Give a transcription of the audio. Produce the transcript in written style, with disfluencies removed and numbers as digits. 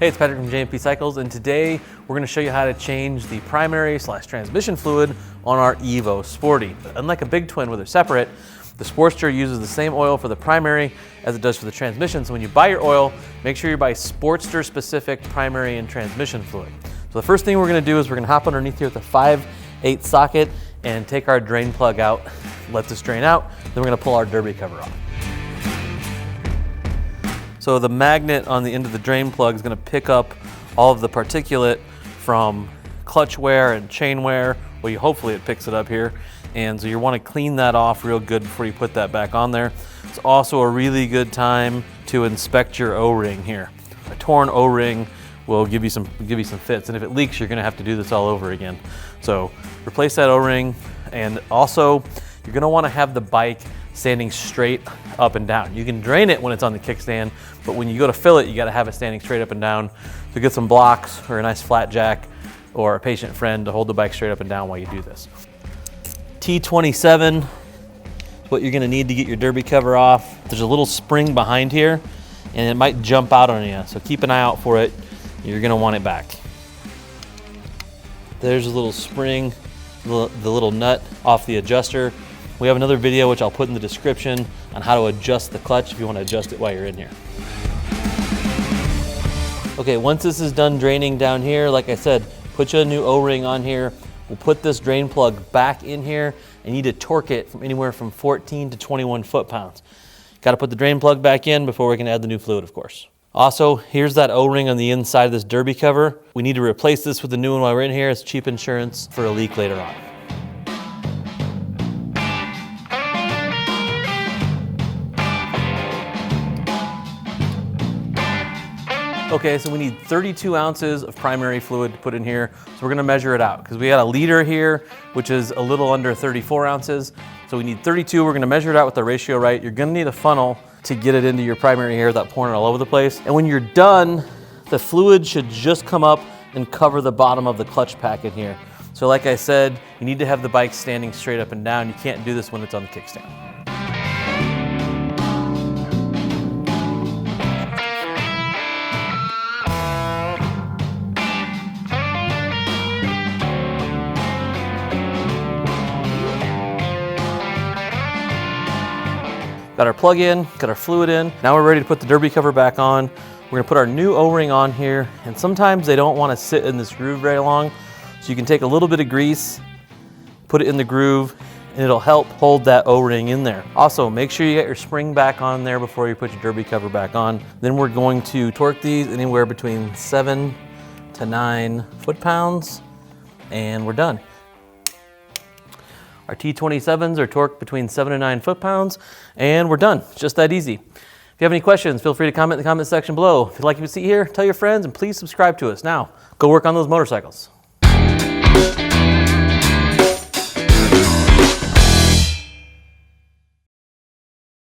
Hey, it's Patrick from JMP Cycles, and today we're going to show you how to change the primary/transmission fluid on our Evo Sporty. Unlike a big twin where they're separate, the Sportster uses the same oil for the primary as it does for the transmission. So when you buy your oil, make sure you buy Sportster specific primary and transmission fluid. So the first thing we're going to do is we're going to hop underneath here with a 5/8 socket and take our drain plug out, let this drain out, then we're going to pull our derby cover off. So the magnet on the end of the drain plug is going to pick up all of the particulate from clutch wear and chain wear. Well, hopefully it picks it up here. And so you want to clean that off real good before you put that back on there. It's also a really good time to inspect your O-ring here. A torn O-ring will give you some fits, and if it leaks, you're going to have to do this all over again. So replace that O-ring, and also you're going to want to have the bike standing straight up and down. You can drain it when it's on the kickstand, but when you go to fill it, you got to have it standing straight up and down. So get some blocks or a nice flat jack or a patient friend to hold the bike straight up and down while you do this. T27 is what you're going to need to get your derby cover off. There's a little spring behind here, and it might jump out on you, so keep an eye out for it. You're going to want it back. There's a little spring, the little nut off the adjuster. We have another video, which I'll put in the description, on how to adjust the clutch if you want to adjust it while you're in here. Okay, once this is done draining down here, like I said, put you a new O-ring on here. We'll put this drain plug back in here, and you need to torque it from anywhere from 14 to 21 foot-pounds. Got to put the drain plug back in before we can add the new fluid, of course. Also, here's that O-ring on the inside of this derby cover. We need to replace this with a new one while we're in here. It's cheap insurance for a leak later on. Okay, so we need 32 ounces of primary fluid to put in here. So we're gonna measure it out because we got a liter here, which is a little under 34 ounces. So we need 32, we're gonna measure it out with the ratio right. You're gonna need a funnel to get it into your primary here without pouring it all over the place. And when you're done, the fluid should just come up and cover the bottom of the clutch pack in here. So like I said, you need to have the bike standing straight up and down. You can't do this when it's on the kickstand. Got our plug in, got our fluid in. Now we're ready to put the derby cover back on. We're gonna put our new O-ring on here, and sometimes they don't wanna sit in this groove very long, so you can take a little bit of grease, put it in the groove, and it'll help hold that O-ring in there. Also, make sure you get your spring back on there before you put your derby cover back on. Then we're going to torque these anywhere between 7 to 9 foot-pounds, and we're done. Our T27s are torqued between 7 and 9 foot-pounds, and we're done. It's just that easy. If you have any questions, feel free to comment in the comment section below. If you like what you see here, tell your friends, and please subscribe to us. Now, go work on those motorcycles.